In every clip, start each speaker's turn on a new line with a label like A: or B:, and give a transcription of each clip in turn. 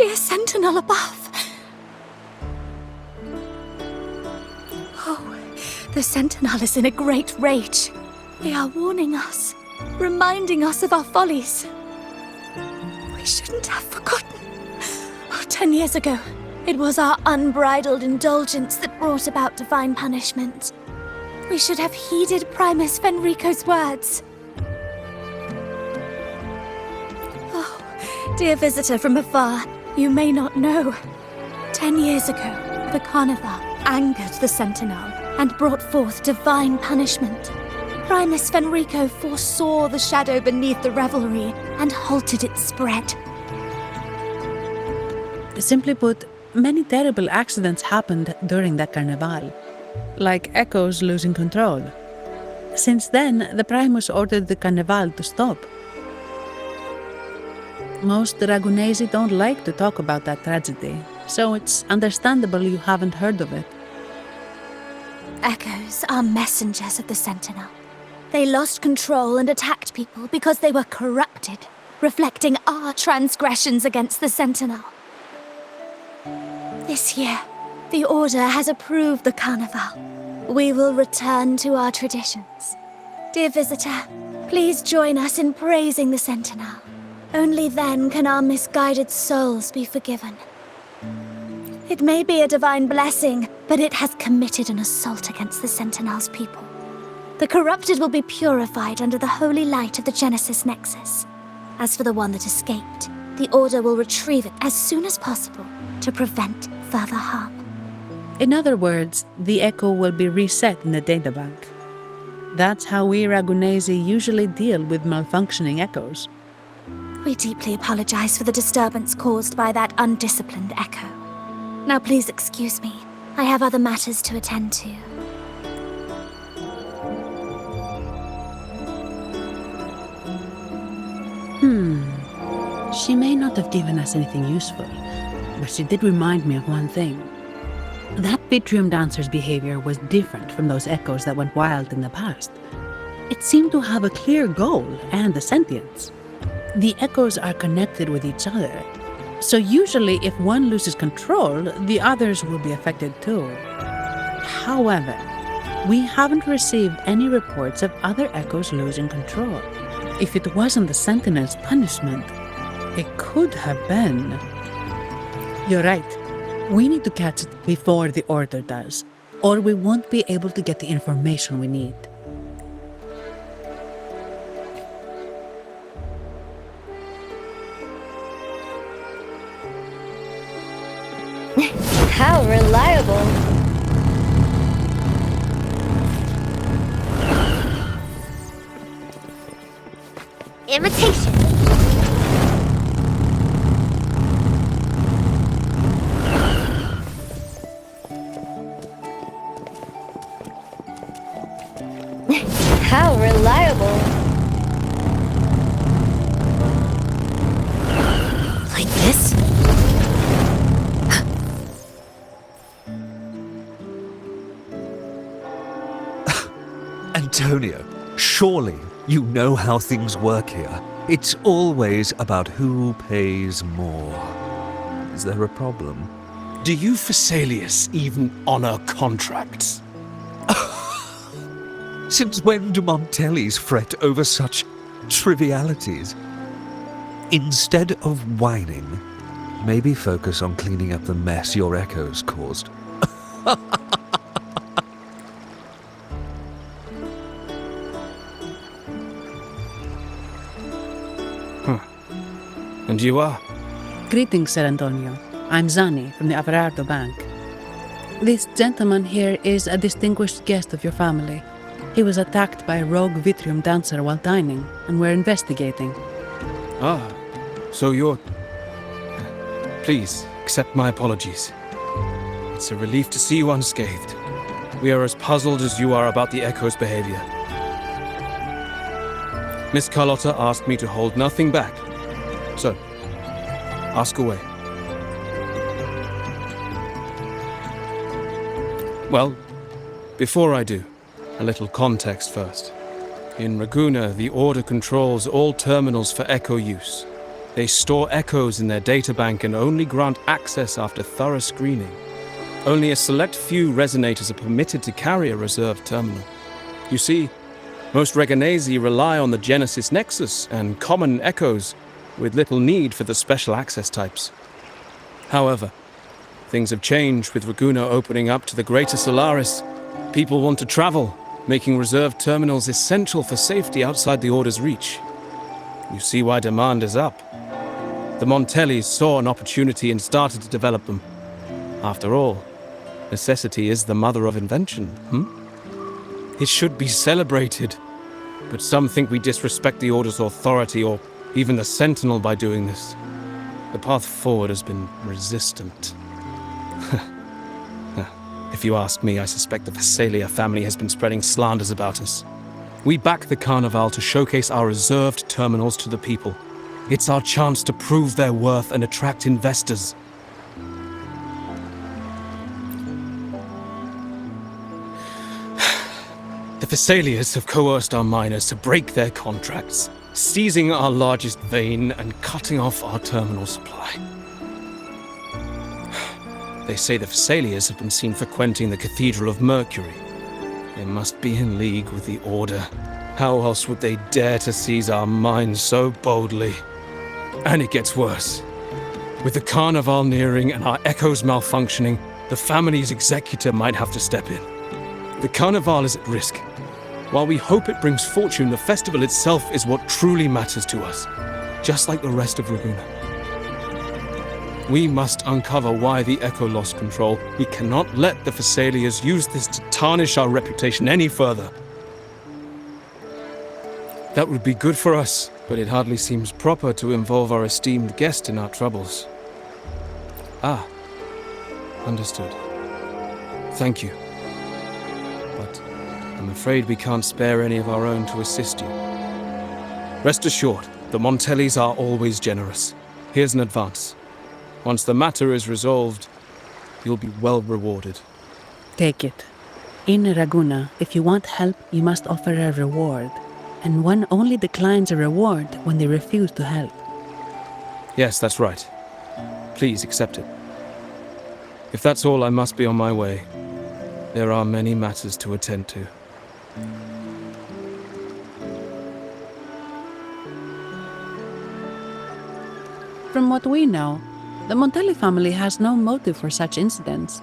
A: dear sentinel above. Oh, the sentinel is in a great rage. They are warning us, reminding us of our follies. We shouldn't have forgotten. 10 years ago, it was our unbridled indulgence that brought about divine punishment. We should have heeded Primus Fenrico's words. Oh, dear visitor from afar, you may not know. 10 years ago, the Carnival angered the Sentinel and brought forth divine punishment. Primus Fenrico foresaw the shadow beneath the revelry and halted its spread.
B: Simply put, many terrible accidents happened during that Carnival, like Echoes losing control. Since then, the Primus ordered the Carnival to stop. Most Ragunesi don't like to talk about that tragedy, so it's understandable you haven't heard of it.
A: Echoes are messengers of the Sentinel. They lost control and attacked people because they were corrupted, reflecting our transgressions against the Sentinel. This year, the Order has approved the Carnival. We will return to our traditions. Dear visitor, please join us in praising the Sentinel. Only then can our misguided souls be forgiven. It may be a divine blessing, but it has committed an assault against the Sentinel's people. The corrupted will be purified under the holy light of the Genesis Nexus. As for the one that escaped, the Order will retrieve it as soon as possible to prevent further harm.
B: In other words, the Echo will be reset in the databank. That's how we Ragunesi usually deal with malfunctioning Echoes.
A: We deeply apologize for the disturbance caused by that undisciplined Echo. Now please excuse me. I have other matters to attend to.
B: She may not have given us anything useful, but she did remind me of one thing. That Vitrium dancer's behavior was different from those Echoes that went wild in the past. It seemed to have a clear goal and a sentience. The Echoes are connected with each other, so usually if one loses control, the others will be affected too. However, we haven't received any reports of other Echoes losing control. If it wasn't the Sentinel's punishment, it could have been. You're right. We need to catch it before the Order does, or we won't be able to get the information we need.
C: How reliable! Imitation! How reliable!
A: Like this?
D: Antonio, surely you know how things work here. It's always about who pays more. Is there a problem?
E: Do you Phasaelius even honor contracts?
D: Since when do Montellis fret over such trivialities? Instead of whining, maybe focus on cleaning up the mess your Echoes caused.
E: And you are?
B: Greetings, Sir Antonio. I'm Zani from the Averardo Bank. This gentleman here is a distinguished guest of your family. He was attacked by a rogue Vitrium dancer while dining, and we're investigating.
E: Ah, so you're... Please, accept my apologies. It's a relief to see you unscathed. We are as puzzled as you are about the Echo's behavior. Miss Carlotta asked me to hold nothing back. So, ask away. Well, before I do, a little context first. In Raguna, the Order controls all terminals for Echo use. They store echoes in their databank and only grant access after thorough screening. Only a select few resonators are permitted to carry a reserved terminal. You see, most Reganesi rely on the Genesis Nexus and common echoes, with little need for the special access types. However, things have changed with Raguna opening up to the greater Solaris. People want to travel, making reserved terminals essential for safety outside the Order's reach. You see why demand is up. The Montellis saw an opportunity and started to develop them. After all, necessity is the mother of invention, It should be celebrated. But some think we disrespect the Order's authority or even the Sentinel by doing this. The path forward has been resistant. If you ask me, I suspect the Visalia family has been spreading slanders about us. We back the Carnival to showcase our reserved terminals to the people. It's our chance to prove their worth and attract investors. The Visalias have coerced our miners to break their contracts, seizing our largest vein and cutting off our terminal supply. They say the Visalias have been seen frequenting the Cathedral of Mercury. They must be in league with the Order. How else would they dare to seize our mines so boldly? And it gets worse. With the Carnival nearing and our echoes malfunctioning, the family's executor might have to step in. The Carnival is at risk. While we hope it brings fortune, the festival itself is what truly matters to us, just like the rest of Raguna. We must uncover why the Echo lost control. We cannot let the Visalias use this to tarnish our reputation any further. That would be good for us, but it hardly seems proper to involve our esteemed guest in our troubles. Ah, understood. Thank you. But I'm afraid we can't spare any of our own to assist you. Rest assured, the Montellis are always generous. Here's an advance. Once the matter is resolved, you'll be well rewarded.
B: Take it. In Raguna, if you want help, you must offer a reward. And one only declines a reward when they refuse to help.
E: Yes, that's right. Please accept it. If that's all, I must be on my way. There are many matters to attend to.
B: From what we know, the Montelli family has no motive for such incidents.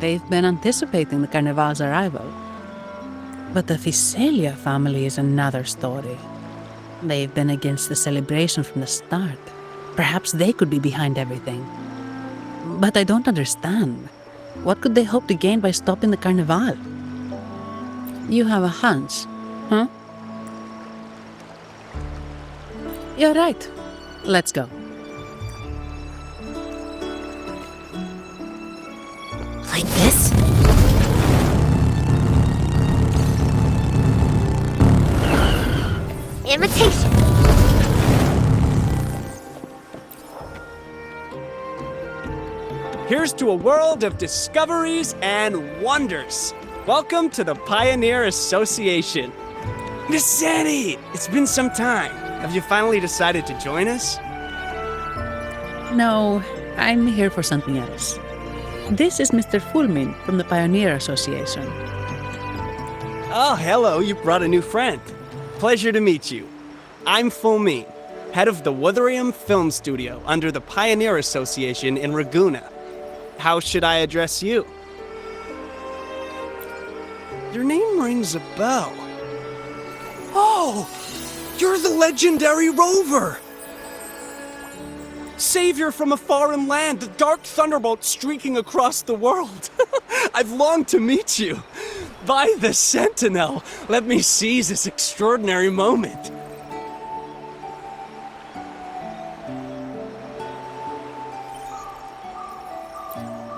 B: They've been anticipating the Carnival's arrival. But the Visalia family is another story. They've been against the celebration from the start. Perhaps they could be behind everything. But I don't understand. What could they hope to gain by stopping the Carnival? You have a hunch, huh? You're right. Let's go.
A: Like this? Imitation.
F: Here's to a world of discoveries and wonders. Welcome to the Pioneer Association. Miss Sandy, it's been some time. Have you finally decided to join us?
B: No, I'm here for something else. This is Mr. Fulmin from the Pioneer Association.
F: Oh, hello, you brought a new friend. Pleasure to meet you. I'm Fulmin, head of the Wuthering Film Studio under the Pioneer Association in Raguna. How should I address you? Your name rings a bell. Oh, you're the legendary Rover! Savior from a foreign land, the dark thunderbolt streaking across the world. I've longed to meet you. By the Sentinel, let me seize this extraordinary moment.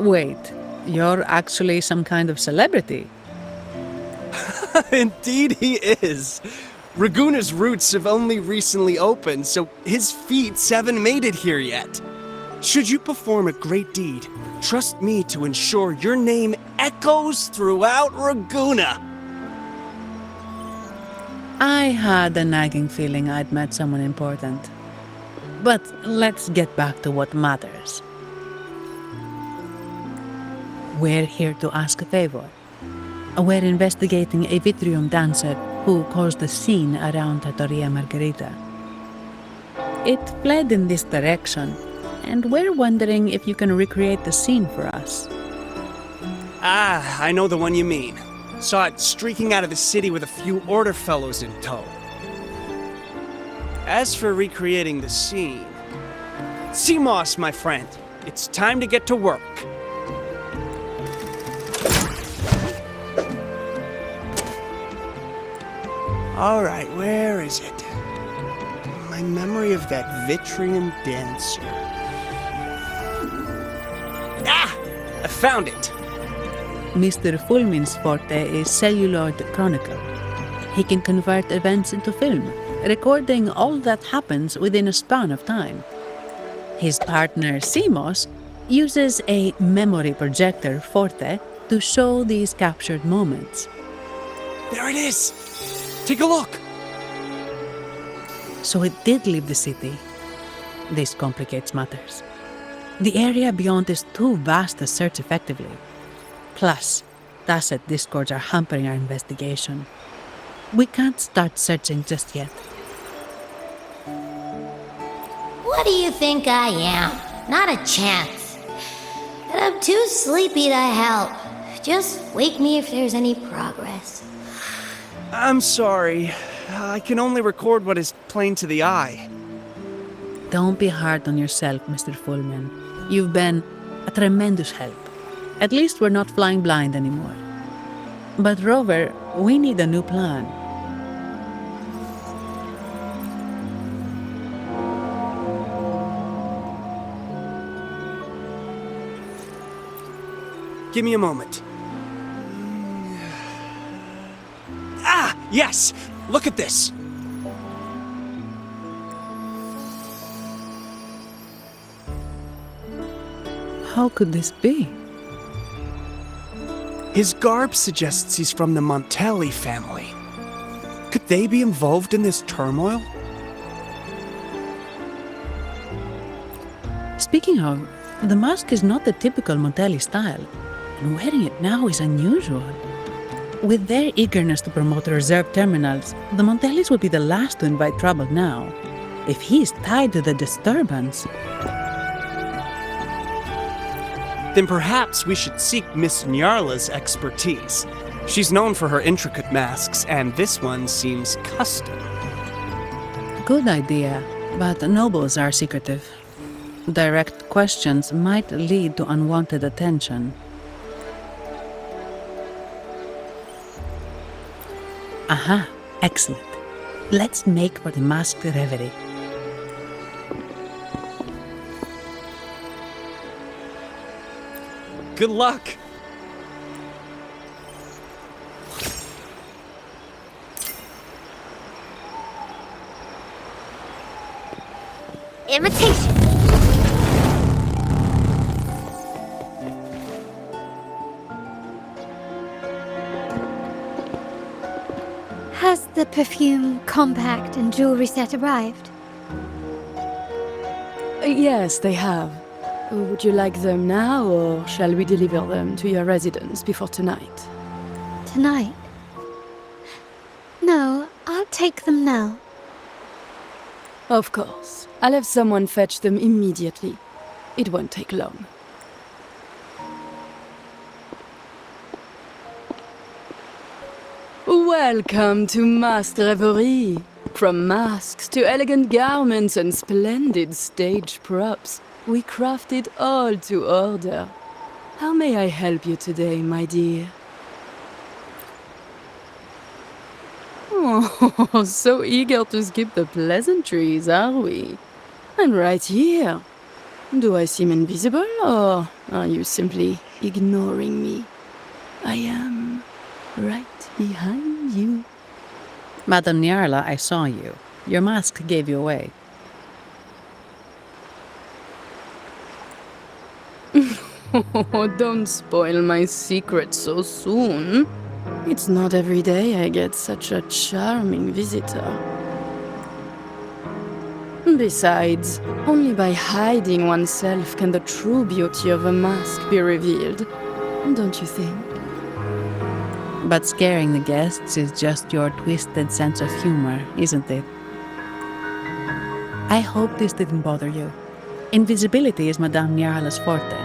B: Wait, you're actually some kind of celebrity?
F: Indeed he is. Raguna's roots have only recently opened, so his feats haven't made it here yet. Should you perform a great deed, trust me to ensure your name echoes throughout Raguna.
B: I had a nagging feeling I'd met someone important. But let's get back to what matters. We're here to ask a favor. We're investigating a Vitrium dancer who caused a scene around Trattoria Margherita. It fled in this direction, and we're wondering if you can recreate the scene for us.
F: Ah, I know the one you mean. Saw it streaking out of the city with a few order fellows in tow. As for recreating the scene... Seamoss, my friend, it's time to get to work. Alright, where is it? My memory of that Vitrium dancer. Ah! I found it!
B: Mr. Fulmin's forte is celluloid chronicle. He can convert events into film, recording all that happens within a span of time. His partner, Seamoss, uses a memory projector forte to show these captured moments.
F: There it is! Take a look!
B: So it did leave the city. This complicates matters. The area beyond is too vast to search effectively. Plus, Tacet discords are hampering our investigation. We can't start searching just yet.
G: What do you think I am? Not a chance. And I'm too sleepy to help. Just wake me if there's any progress.
F: I'm sorry. I can only record what is plain to the eye.
B: Don't be hard on yourself, Mr. Fullman. You've been a tremendous help. At least we're not flying blind anymore. But Rover, we need a new plan.
F: Give me a moment. Ah, yes! Look at this!
B: How could this be?
F: His garb suggests he's from the Montelli family. Could they be involved in this turmoil?
B: Speaking of, the mask is not the typical Montelli style, and wearing it now is unusual. With their eagerness to promote reserve terminals, the Montellis would be the last to invite trouble now. If he is tied to the disturbance...
F: Then perhaps we should seek Miss Nyarla's expertise. She's known for her intricate masks, and this one seems custom.
B: Good idea, but nobles are secretive. Direct questions might lead to unwanted attention. Aha, excellent. Let's make for the masked reverie.
F: Good luck!
G: Invitation!
A: Has the perfume, compact, and jewelry set arrived?
H: Yes, they have. Would you like them now, or shall we deliver them to your residence before tonight?
A: Tonight? No, I'll take them now.
H: Of course. I'll have someone fetch them immediately. It won't take long. Welcome to Masked Reverie. From masks to elegant garments and splendid stage props, we craft it all to order. How may I help you today, my dear? Oh, so eager to skip the pleasantries, are we? I'm right here. Do I seem invisible, or are you simply ignoring me? I am right behind you.
B: Madame Nyarla, I saw you. Your mask gave you away.
H: Oh, don't spoil my secret so soon. It's not every day I get such a charming visitor. Besides, only by hiding oneself can the true beauty of a mask be revealed. Don't you think?
B: But scaring the guests is just your twisted sense of humor, isn't it? I hope this didn't bother you. Invisibility is Madame Nyarla's forte.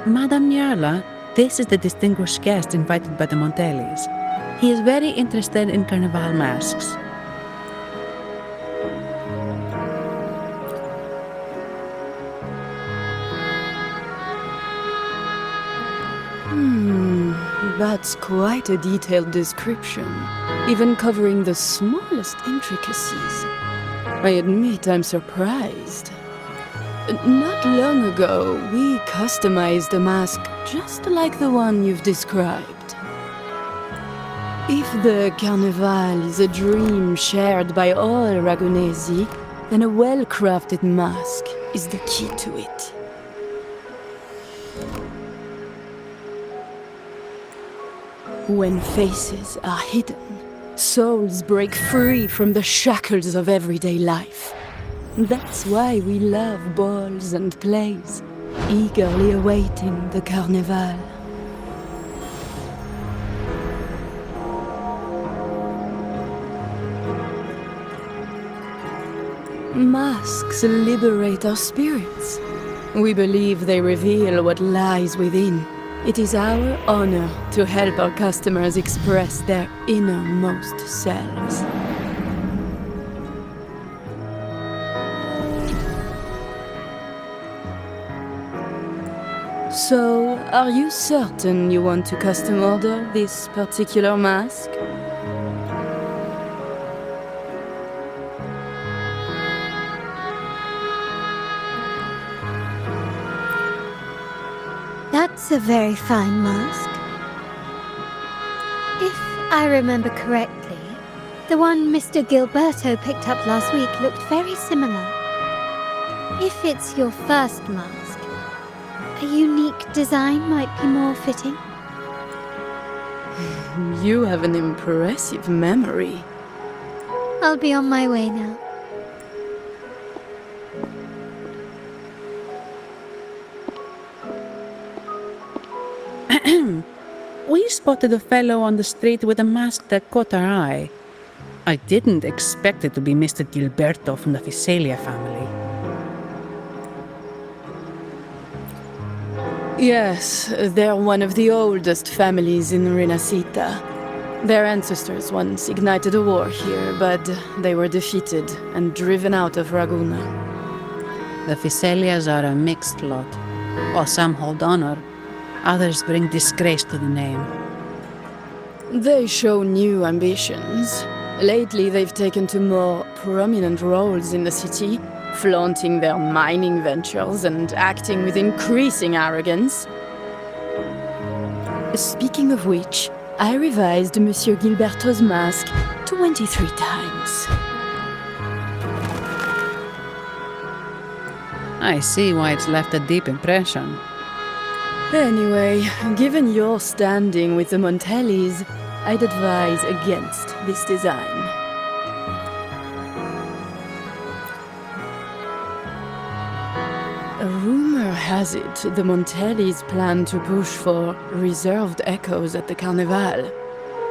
B: Madame Nyarla, this is the distinguished guest invited by the Montellis. He is very interested in carnival masks.
H: That's quite a detailed description, even covering the smallest intricacies. I admit I'm surprised. Not long ago, we customized a mask just like the one you've described. If the Carnival is a dream shared by all Ragunesi, then a well-crafted mask is the key to it. When faces are hidden, souls break free from the shackles of everyday life. That's why we love balls and plays, eagerly awaiting the Carnival. Masks liberate our spirits. We believe they reveal what lies within. It is our honor to help our customers express their innermost selves. So, are you certain you want to custom order this particular mask?
A: That's a very fine mask. If I remember correctly, the one Mr. Gilberto picked up last week looked very similar. If it's your first mask, a unique design might be more fitting.
H: You have an impressive memory.
A: I'll be on my way now.
B: We spotted a fellow on the street with a mask that caught our eye. I didn't expect it to be Mr. Gilberto from the Fiselia family.
H: Yes, they're one of the oldest families in Renacita. Their ancestors once ignited a war here, but they were defeated and driven out of Raguna.
B: The Fiselias are a mixed lot. While some hold honor, others bring disgrace to the name.
H: They show new ambitions. Lately, they've taken to more prominent roles in the city, flaunting their mining ventures and acting with increasing arrogance. Speaking of which, I revised Monsieur Gilberto's mask 23 times.
B: I see why it's left a deep impression.
H: Anyway, given your standing with the Montellis, I'd advise against this design. A rumor has it the Montellis plan to push for reserved echoes at the Carnival.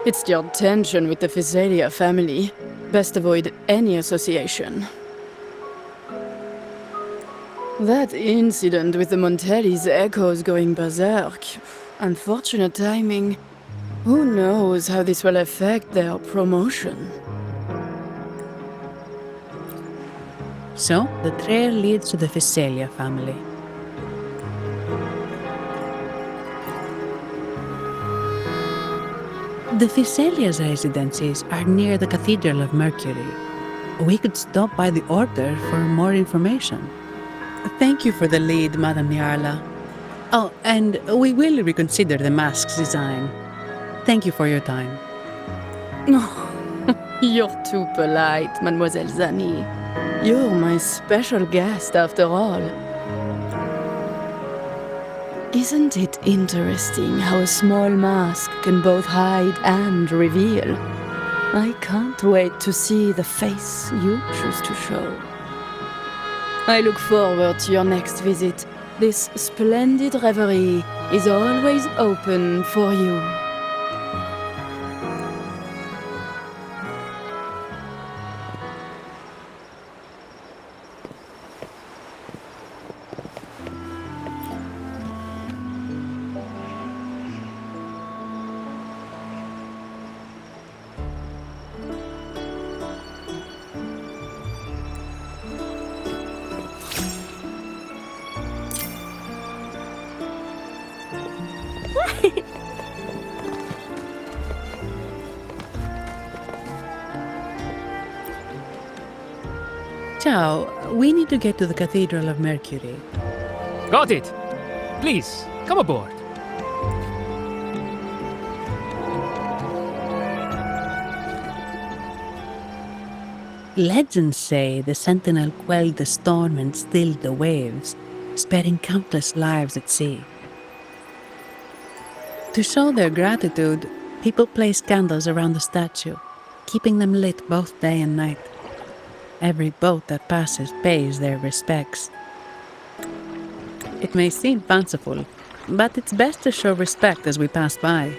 H: It's your tension with the Fiselia family. Best avoid any association. That incident with the Montellis' echoes going berserk. Unfortunate timing. Who knows how this will affect their promotion?
B: So, the trail leads to the Fiselia family. The Fiselia's residencies are near the Cathedral of Mercury. We could stop by the order for more information. Thank you for the lead, Madame Nyarla. Oh, and we will reconsider the mask's design. Thank you for your time.
H: You're too polite, Mademoiselle Zani. You're my special guest, after all. Isn't it interesting how a small mask can both hide and reveal? I can't wait to see the face you choose to show. I look forward to your next visit. This splendid reverie is always open for you.
B: Ciao, we need to get to the Cathedral of Mercury.
I: Got it. Please, come aboard.
B: Legends say the Sentinel quelled the storm and stilled the waves, sparing countless lives at sea. To show their gratitude, people place candles around the statue, keeping them lit both day and night. Every boat that passes pays their respects. It may seem fanciful, but it's best to show respect as we pass by.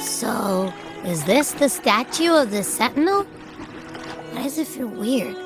G: So, is this the statue of the Sentinel? Why does it feel weird?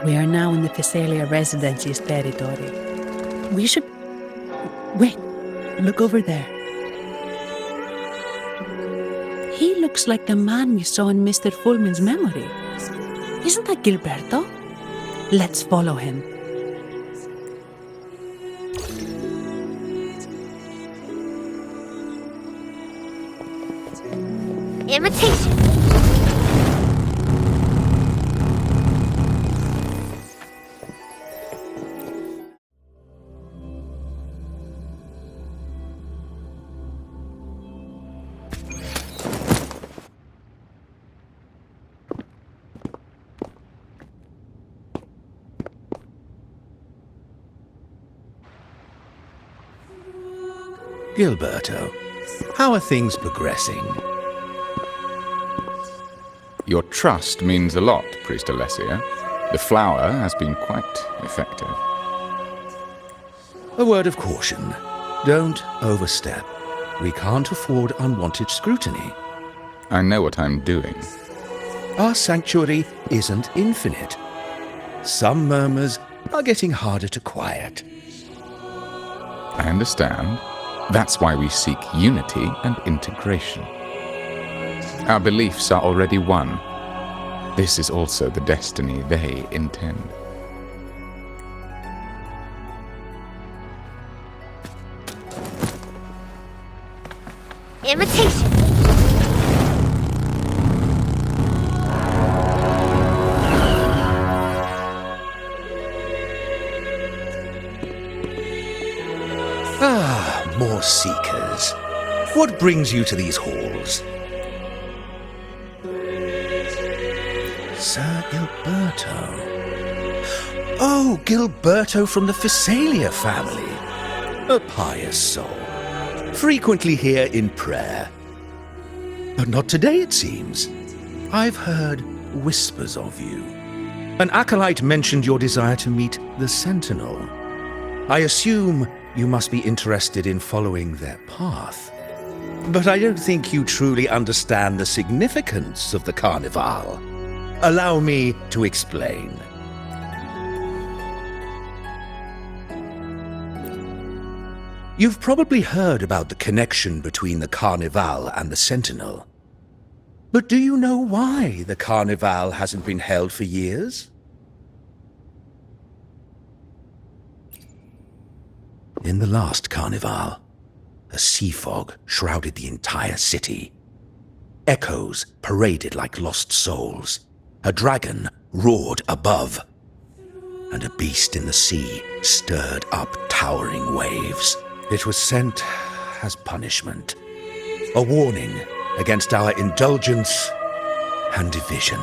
B: We are now in the Physalia Residency's territory. We should... Wait, look over there. He looks like the man we saw in Mr. Fullman's memory. Isn't that Gilberto? Let's follow him.
G: Imitation!
J: Gilberto, how are things progressing?
K: Your trust means a lot, Priest Alessia. The flower has been quite effective.
J: A word of caution. Don't overstep. We can't afford unwanted scrutiny.
K: I know what I'm doing.
J: Our sanctuary isn't infinite. Some murmurs are getting harder to quiet.
K: I understand. That's why we seek unity and integration. Our beliefs are already one. This is also the destiny they intend.
G: Imitation!
J: More seekers. What brings you to these halls? Sir Gilberto. Oh, Gilberto from the Physalia family. A pious soul. Frequently here in prayer. But not today, it seems. I've heard whispers of you. An acolyte mentioned your desire to meet the Sentinel. I assume you must be interested in following their path. But I don't think you truly understand the significance of the Carnival. Allow me to explain. You've probably heard about the connection between the Carnival and the Sentinel. But do you know why the Carnival hasn't been held for years? In the last Carnival, a sea fog shrouded the entire city. Echoes paraded like lost souls. A dragon roared above, and a beast in the sea stirred up towering waves. It was sent as punishment, a warning against our indulgence and division.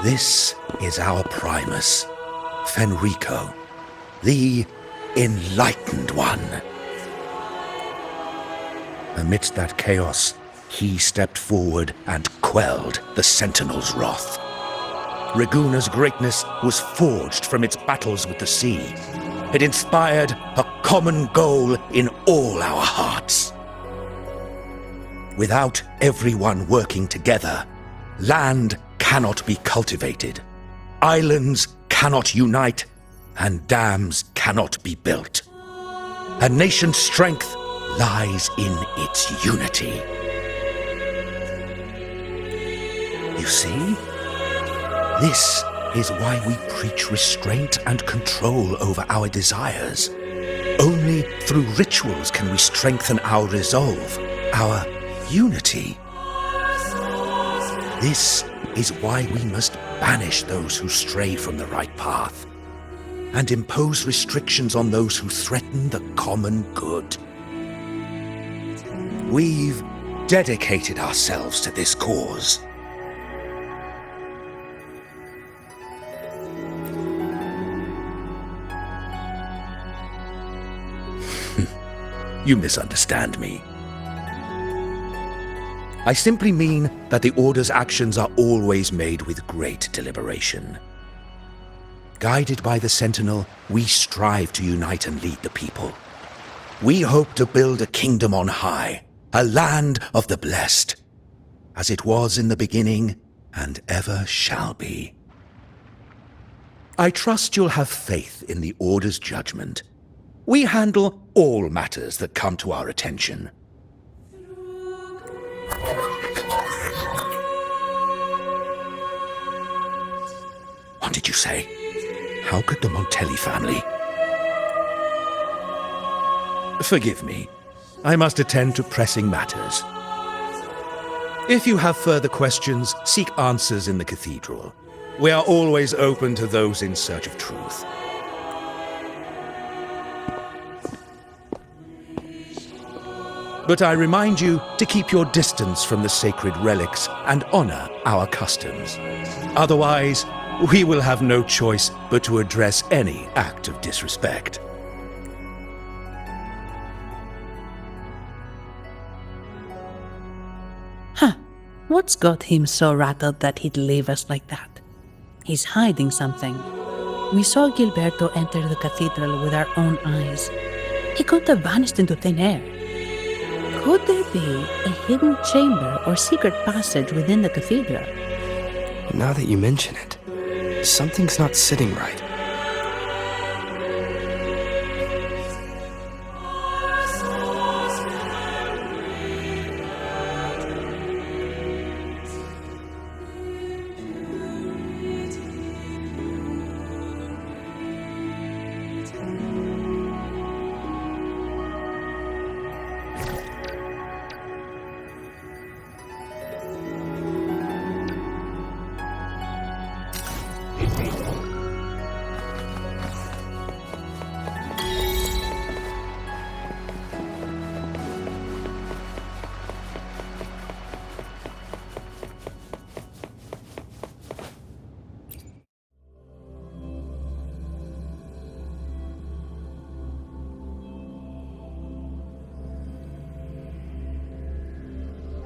J: This is our Primus, Fenrico, the Enlightened One. Amidst that chaos, he stepped forward and quelled the Sentinel's wrath. Raguna's greatness was forged from its battles with the sea. It inspired a common goal in all our hearts. Without everyone working together, land cannot be cultivated, islands cannot unite, and dams cannot be built. A nation's strength lies in its unity. You see? This is why we preach restraint and control over our desires. Only through rituals can we strengthen our resolve, our unity. This is why we must banish those who stray from the right path and impose restrictions on those who threaten the common good. We've dedicated ourselves to this cause. You misunderstand me. I simply mean that the Order's actions are always made with great deliberation. Guided by the Sentinel, we strive to unite and lead the people. We hope to build a kingdom on high, a land of the blessed, as it was in the beginning and ever shall be. I trust you'll have faith in the Order's judgment. We handle all matters that come to our attention. What did you say? How could the Montelli family? Forgive me. I must attend to pressing matters. If you have further questions, seek answers in the cathedral. We are always open to those in search of truth. But I remind you to keep your distance from the sacred relics and honor our customs. Otherwise, we will have no choice but to address any act of disrespect.
B: What's got him so rattled that he'd leave us like that? He's hiding something. We saw Gilberto enter the cathedral with our own eyes. He could have vanished into thin air. Could there be a hidden chamber or secret passage within the cathedral?
F: Now that you mention it, something's not sitting right.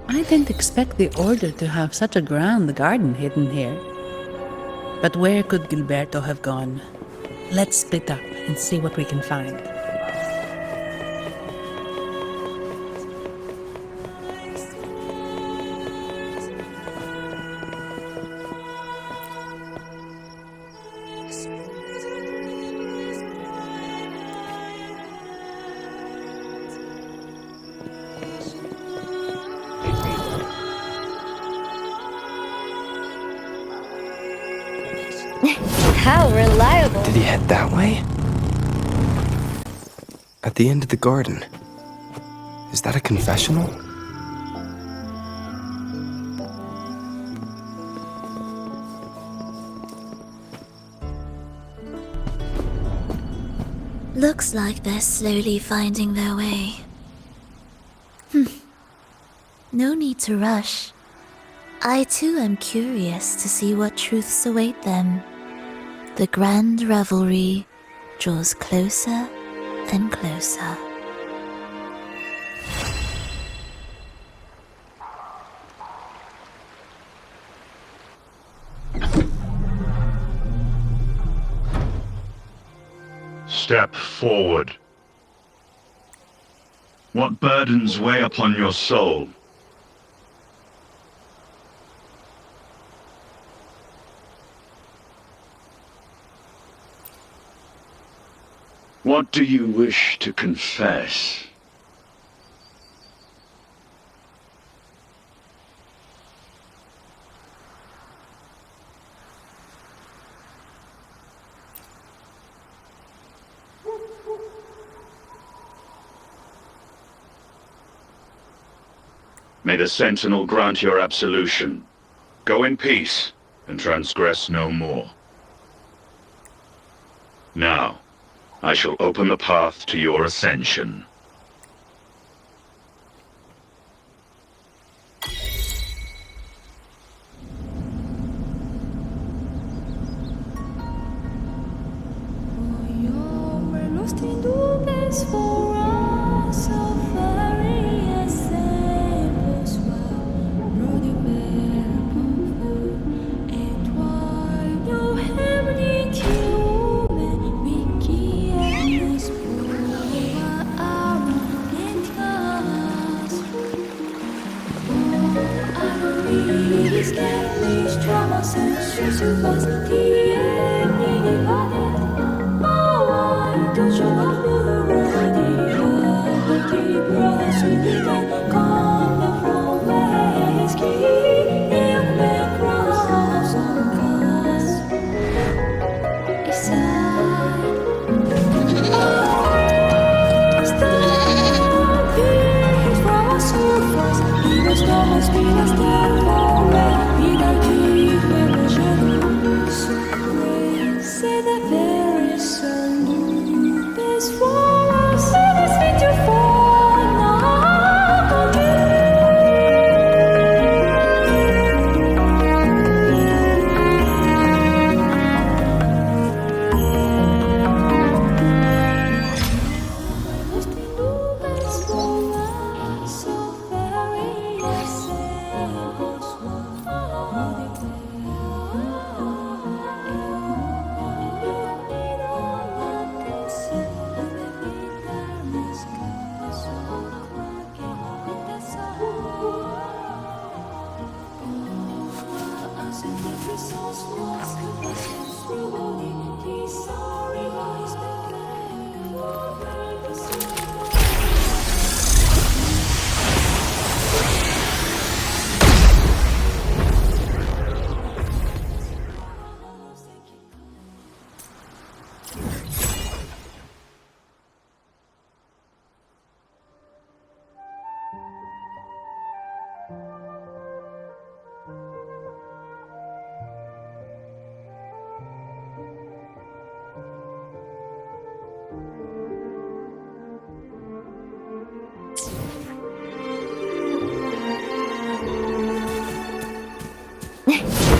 B: I didn't expect the Order to have such a grand garden hidden here. But where could Gilberto have gone? Let's split up and see what we can find.
C: How reliable.
F: Did he head that way? At the end of the garden. Is that a confessional?
A: Looks like they're slowly finding their way. No need to rush. I too am curious to see what truths await them. The grand revelry draws closer and closer.
L: Step forward. What burdens weigh upon your soul? What do you wish to confess? May the Sentinel grant your absolution. Go in peace, and transgress no more. Now, I shall open the path to your ascension.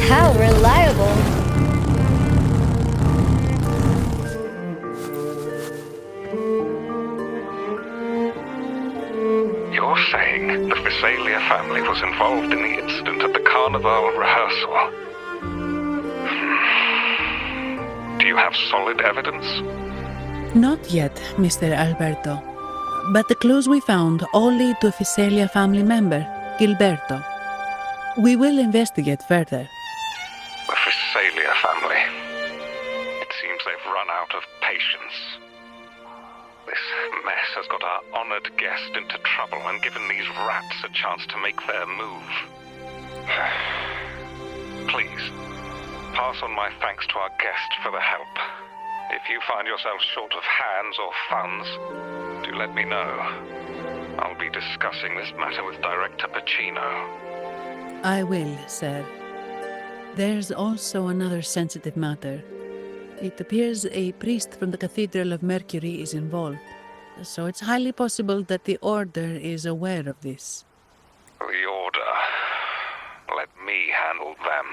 C: How reliable.
M: You're saying the Visalia family was involved in the incident at the Carnival rehearsal? Do you have solid evidence?
B: Not yet, Mr. Alberto. But the clues we found all lead to a Visalia family member, Gilberto. We will investigate further.
M: The Visalia family. It seems they've run out of patience. This mess has got our honored guest into trouble and given these rats a chance to make their move. Please, Pass on my thanks to our guest for the help. If you find yourself short of hands or funds, do let me know. I'll be discussing this matter with Director Pacino.
B: I will, sir. There's also another sensitive matter. It appears a priest from the Cathedral of Mercury is involved, so it's highly possible that the Order is aware of this.
M: The Order. Let me handle them.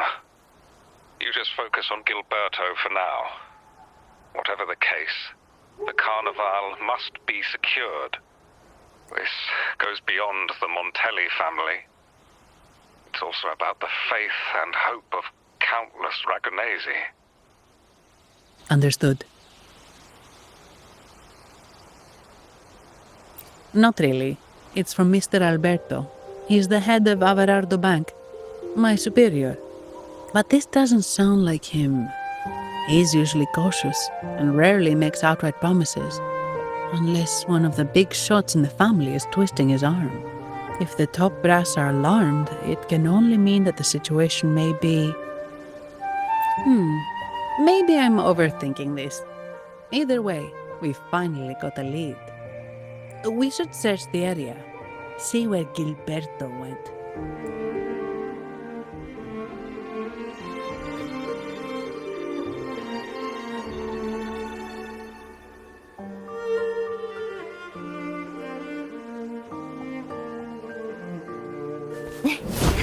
M: You just focus on Gilberto for now. Whatever the case, the Carnival must be secured. This goes beyond the Montelli family. It's also about the faith and hope of countless Ragonesi.
B: Understood. Not really. It's from Mr. Alberto. He's the head of Averardo Bank, my superior. But this doesn't sound like him. He's usually cautious and rarely makes outright promises, unless one of the big shots in the family is twisting his arm. If the top brass are alarmed, it can only mean that the situation may be... Maybe I'm overthinking this. Either way, we've finally got a lead. We should search the area, see where Gilberto went.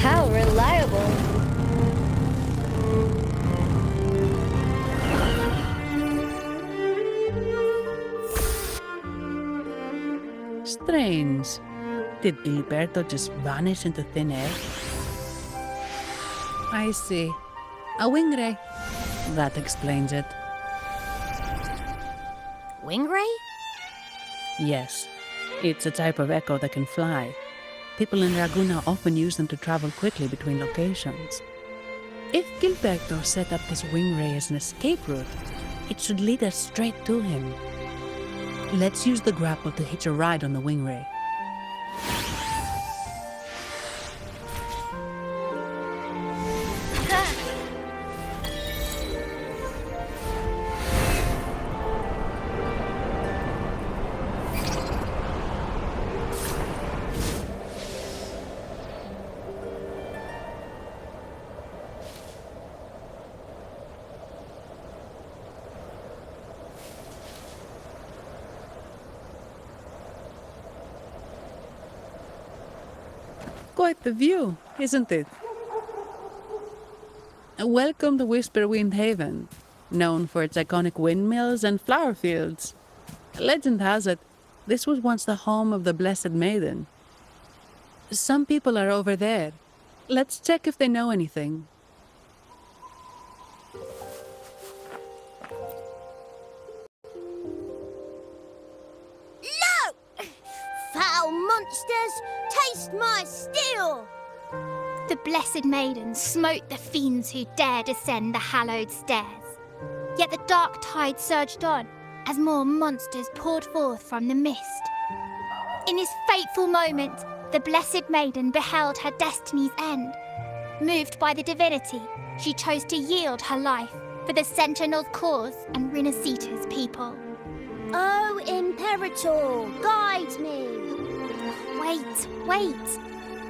C: How reliable.
B: Strange. Did Gilberto just vanish into thin air? I see. A wing ray. That explains it.
G: Wing ray?
B: Yes. It's a type of echo that can fly. People in Raguna often use them to travel quickly between locations. If Gilberto set up this wing ray as an escape route, it should lead us straight to him. Let's use the grapple to hitch a ride on the wing ray. Quite the view, isn't it? Welcome to Whisperwind Haven, known for its iconic windmills and flower fields. Legend has it, this was once the home of the Blessed Maiden. Some people are over there. Let's check if they know anything.
A: Foul monsters, taste my steel! The Blessed Maiden smote the fiends who dare descend the hallowed stairs. Yet the dark tide surged on as more monsters poured forth from the mist. In this fateful moment, the Blessed Maiden beheld her destiny's end. Moved by the divinity, she chose to yield her life for the Sentinel's cause and Rinasita's people.
G: Oh, Imperator, guide me!
A: Wait.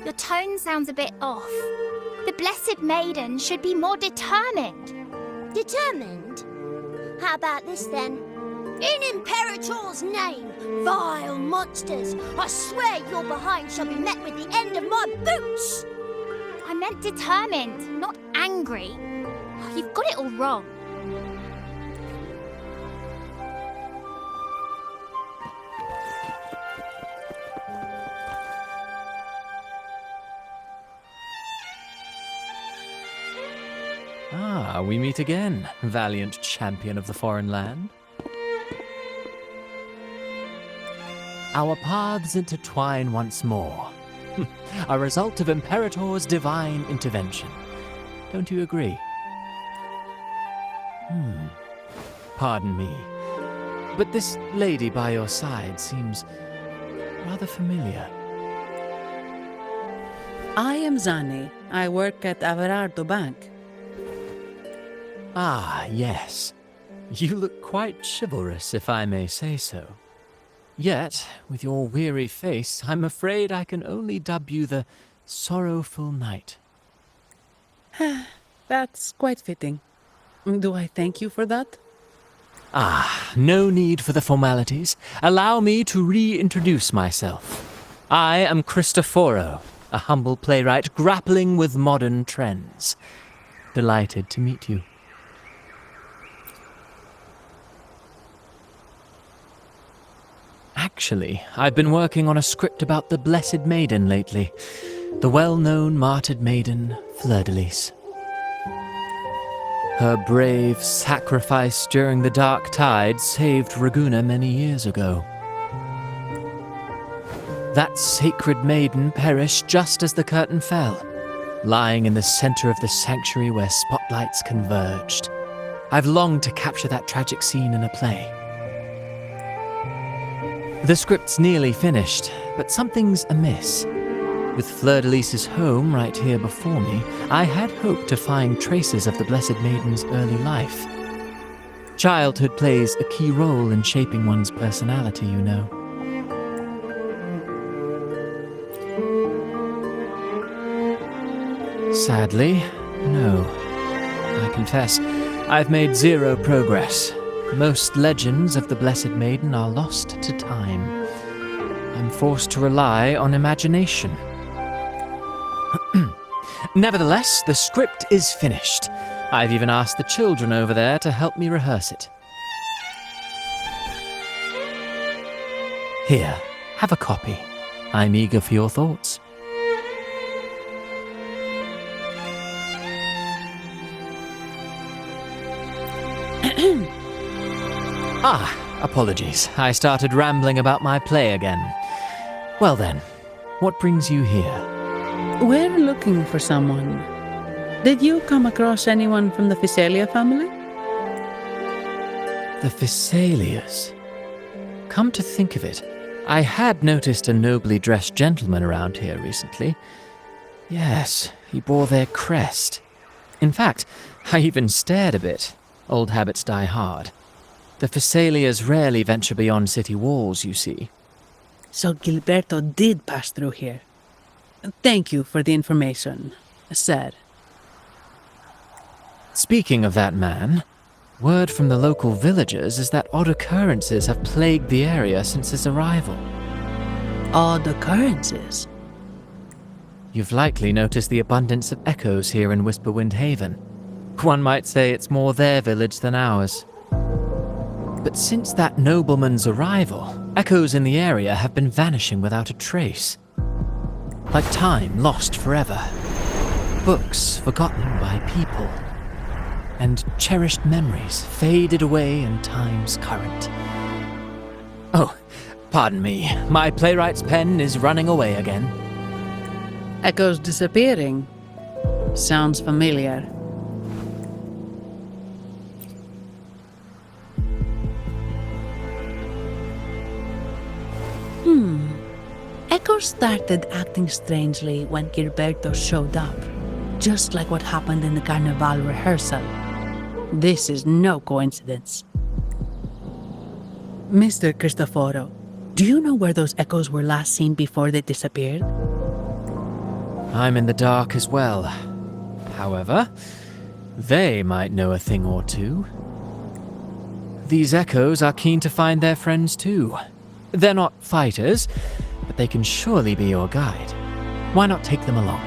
A: Your tone sounds a bit off. The Blessed Maiden should be more determined.
G: Determined? How about this then? In Imperator's name, vile monsters, I swear your behind shall be met with the end of my boots!
A: I meant determined, not angry. You've got it all wrong.
N: Ah, we meet again, valiant champion of the foreign land. Our paths intertwine once more. A result of Imperator's divine intervention. Don't you agree? Pardon me, but this lady by your side seems rather familiar.
B: I am Zani. I work at Averardo Bank.
N: Ah, yes. You look quite chivalrous, if I may say so. Yet, with your weary face, I'm afraid I can only dub you the Sorrowful Knight.
B: That's quite fitting. Do I thank you for that?
N: Ah, no need for the formalities. Allow me to reintroduce myself. I am Cristoforo, a humble playwright grappling with modern trends. Delighted to meet you. Actually, I've been working on a script about the Blessed Maiden lately. The well-known martyred maiden, Fleur-de-Lis. Her brave sacrifice during the Dark Tide saved Raguna many years ago. That sacred maiden perished just as the curtain fell, lying in the center of the sanctuary where spotlights converged. I've longed to capture that tragic scene in a play. The script's nearly finished, but something's amiss. With Fleur-de-Lis's home right here before me, I had hoped to find traces of the Blessed Maiden's early life. Childhood plays a key role in shaping one's personality, you know. Sadly, no. I confess, I've made zero progress. Most legends of the Blessed Maiden are lost to time. I'm forced to rely on imagination. Nevertheless, the script is finished. I've even asked the children over there to help me rehearse it. Here, have a copy. I'm eager for your thoughts. Apologies. I started rambling about my play again. Well then, what brings you here?
B: We're looking for someone. Did you come across anyone from the Physalia family?
N: The Physalias. Come to think of it, I had noticed a nobly dressed gentleman around here recently. Yes, he bore their crest. In fact, I even stared a bit. Old habits die hard. The Physalias rarely venture beyond city walls, you see.
B: So Gilberto did pass through here. Thank you for the information, sir.
N: Speaking of that man, word from the local villagers is that odd occurrences have plagued the area since his arrival.
B: Odd occurrences?
N: You've likely noticed the abundance of echoes here in Whisperwind Haven. One might say it's more their village than ours. But since that nobleman's arrival, echoes in the area have been vanishing without a trace. Like time lost forever. Books forgotten by people. And cherished memories faded away in time's current. Oh, pardon me. My playwright's pen is running away again.
B: Echoes disappearing. Sounds familiar. Echoes started acting strangely when Gilberto showed up, just like what happened in the Carnival rehearsal. This is no coincidence. Mr. Cristoforo, do you know where those echoes were last seen before they disappeared?
N: I'm in the dark as well. However, they might know a thing or two. These echoes are keen to find their friends too. They're not fighters, but they can surely be your guide. Why not take them along?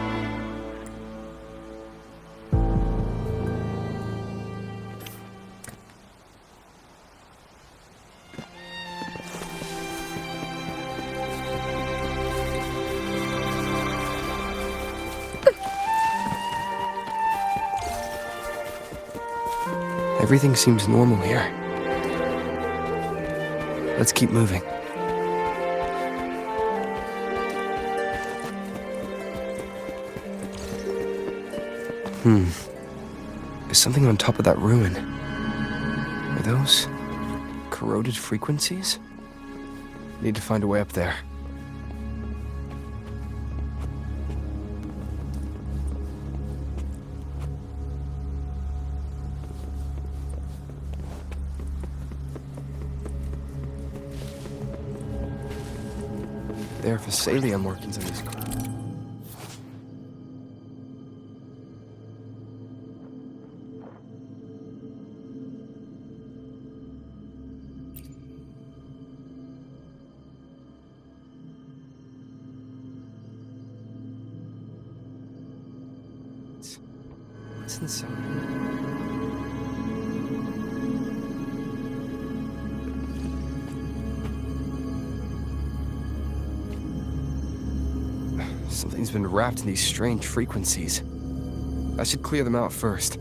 F: Everything seems normal here. Let's keep moving. There's something on top of that ruin. Are those corroded frequencies? Need to find a way up there. There are Physalia markings on these cards. What's inside? Something's been wrapped in these strange frequencies. I should clear them out first.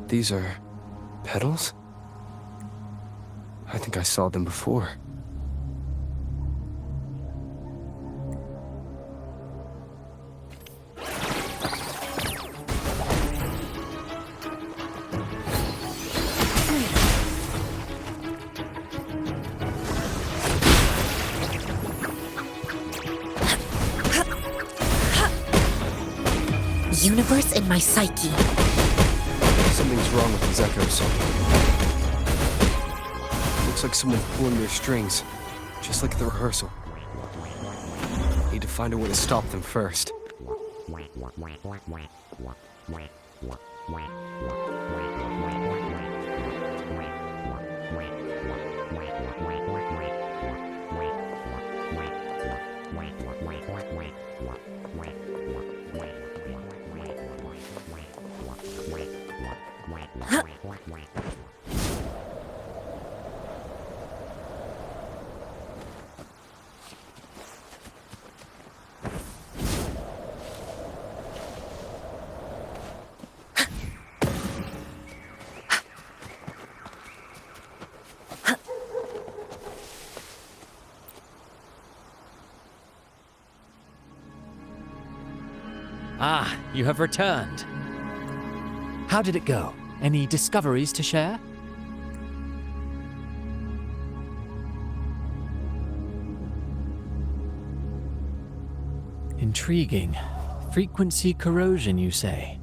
F: These are petals? I think I saw them before.
O: Universe in my psyche.
F: Something's wrong with these echoes. Looks like someone's pulling their strings, just like at the rehearsal. Need to find a way to stop them first.
N: Ah, you have returned. How did it go? Any discoveries to share? Intriguing. Frequency corrosion, you say?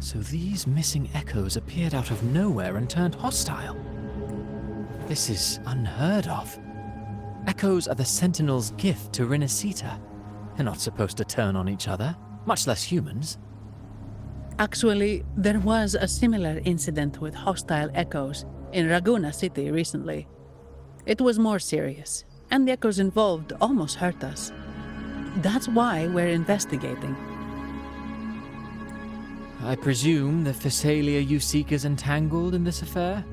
N: So these missing echoes appeared out of nowhere and turned hostile. This is unheard of. Echoes are the Sentinel's gift to Rinascita. They're not supposed to turn on each other, much less humans.
B: Actually, there was a similar incident with hostile echoes in Raguna City recently. It was more serious, and the echoes involved almost hurt us. That's why we're investigating.
N: I presume the Physalia you seek is entangled in this affair?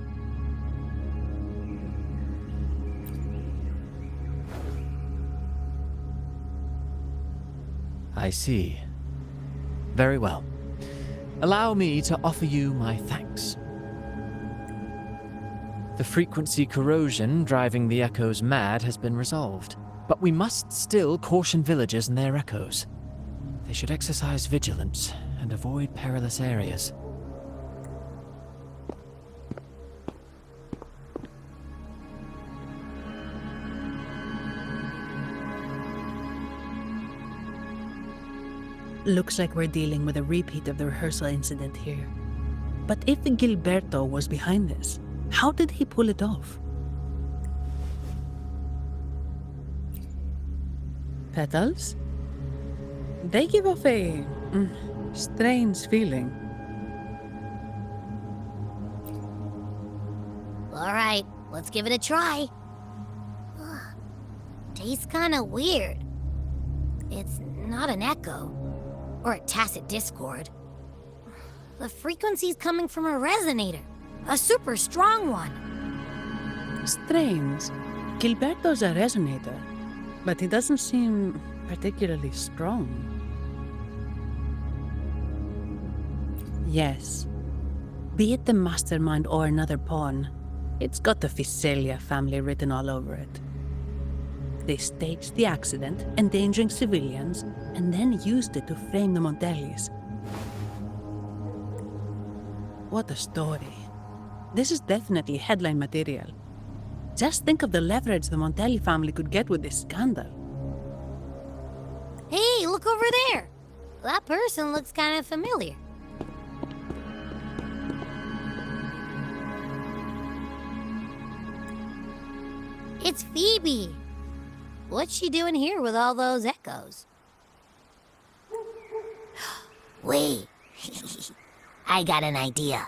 N: I see. Very well. Allow me to offer you my thanks. The frequency corrosion driving the echoes mad has been resolved, but we must still caution villagers and their echoes. They should exercise vigilance and avoid perilous areas.
B: Looks like we're dealing with a repeat of the rehearsal incident here. But if Gilberto was behind this, how did he pull it off? Petals? They give off a strange feeling.
G: All right, let's give it a try. Tastes kinda weird. It's not an echo, or a tacit discord. The frequency's coming from a resonator, A super strong one.
B: Strange. Gilberto's a resonator, but he doesn't seem particularly strong. Yes. Be it the mastermind or another pawn, it's got the Visalia family written all over it. They staged the accident, endangering civilians, and then used it to frame the Montellis. What a story. This is definitely headline material. Just think of the leverage the Montelli family could get with this scandal.
G: Hey, look over there. That person looks kind of familiar. It's Phoebe. What's she doing here with all those echoes? Wait. I got an idea.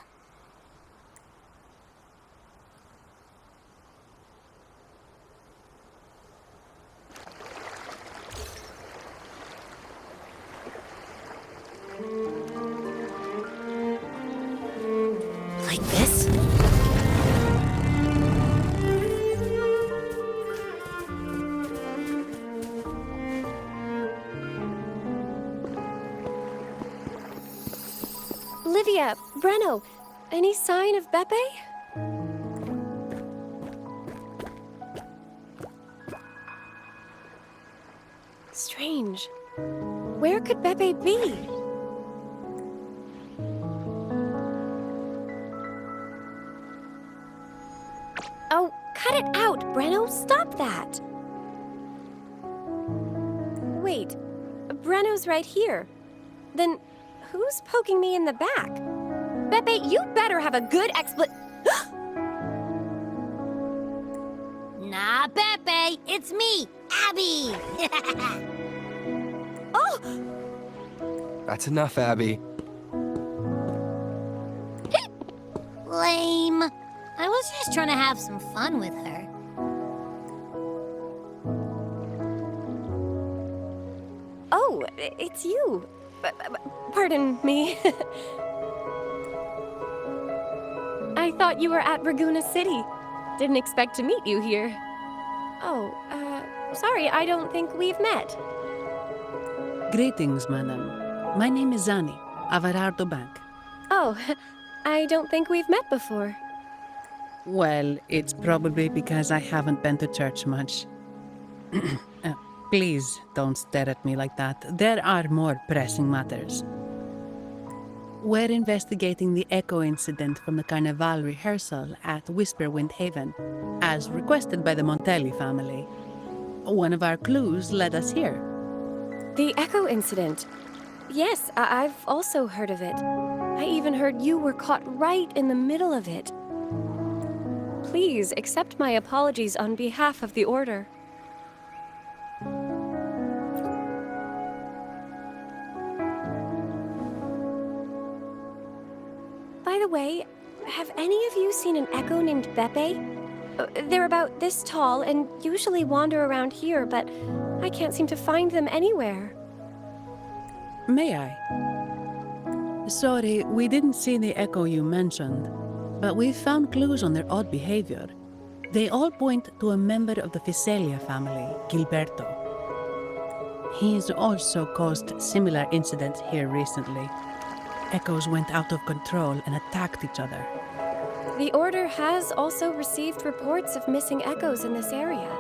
G: Like this?
O: Olivia, Breno, any sign of Beppe? Strange. Where could Beppe be? Oh, cut it out, Breno! Stop that! Wait, Breno's right here. Then who's poking me in the back? Beppe, you better have a good
G: Nah, Beppe, it's me, Abby!
O: Oh!
F: That's enough, Abby.
G: Lame. I was just trying to have some fun with her.
O: Oh, it's you. Pardon me. I thought you were at Raguna City. Didn't expect to meet you here. Oh, sorry, I don't think we've met.
B: Greetings, madam. My name is Zani, Avarardo Bank.
O: Oh, I don't think we've met before.
B: Well, it's probably because I haven't been to church much. Please don't stare at me like that. There are more pressing matters. We're investigating the echo incident from the Carnival rehearsal at Whisperwind Haven, as requested by the Montelli family. One of our clues led us here.
O: The echo incident. Yes, I've also heard of it. I even heard you were caught right in the middle of it. Please accept my apologies on behalf of the Order. By the way, have any of you seen an echo named Beppe? They're about this tall and usually wander around here, but I can't seem to find them anywhere.
B: May I? Sorry, we didn't see the echo you mentioned, but we found clues on their odd behavior. They all point to a member of the Visalia family, Gilberto. He's also caused similar incidents here recently. Echoes went out of control and attacked each other.
O: The Order has also received reports of missing echoes in this area.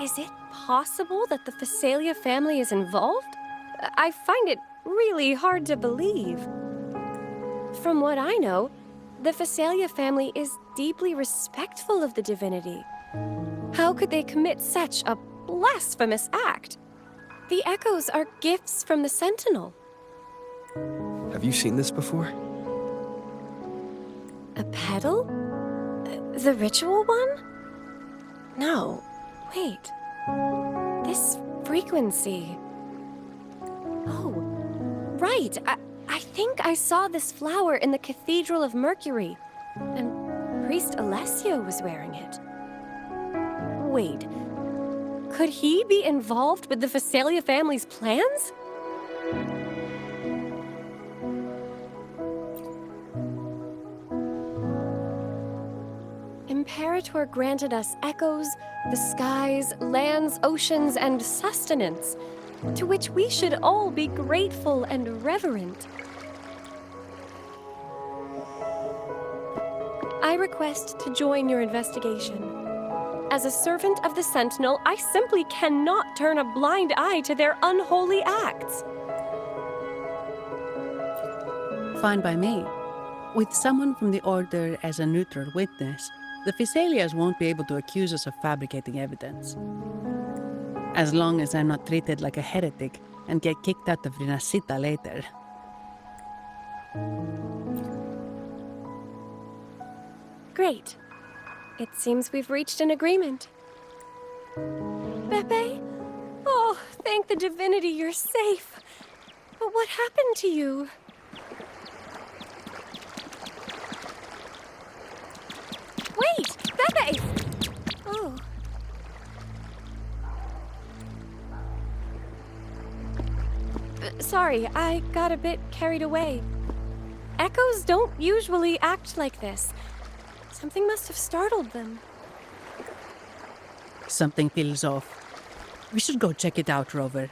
O: Is it possible that the Visalia family is involved? I find it really hard to believe. From what I know, the Visalia family is deeply respectful of the divinity. How could they commit such a blasphemous act? The echoes are gifts from the Sentinel.
F: Have you seen this before?
O: A pedal? The ritual one? No, wait. This frequency. Oh, right. I think I saw this flower in the Cathedral of Mercury, and Priest Alessio was wearing it. Wait, could he be involved with the Visalia family's plans? Imperator granted us echoes, the skies, lands, oceans, and sustenance, to which we should all be grateful and reverent. I request to join your investigation. As a servant of the Sentinel, I simply cannot turn a blind eye to their unholy acts.
B: Fine by me. With someone from the Order as a neutral witness, the Physaelias won't be able to accuse us of fabricating evidence. As long as I'm not treated like a heretic and get kicked out of Rinascita later.
O: Great. It seems we've reached an agreement. Pepe? Oh, thank the divinity you're safe. But what happened to you? Wait! Pepe! Oh. Sorry, I got a bit carried away. Echoes don't usually act like this. Something must have startled them.
B: Something feels off. We should go check it out, Rover.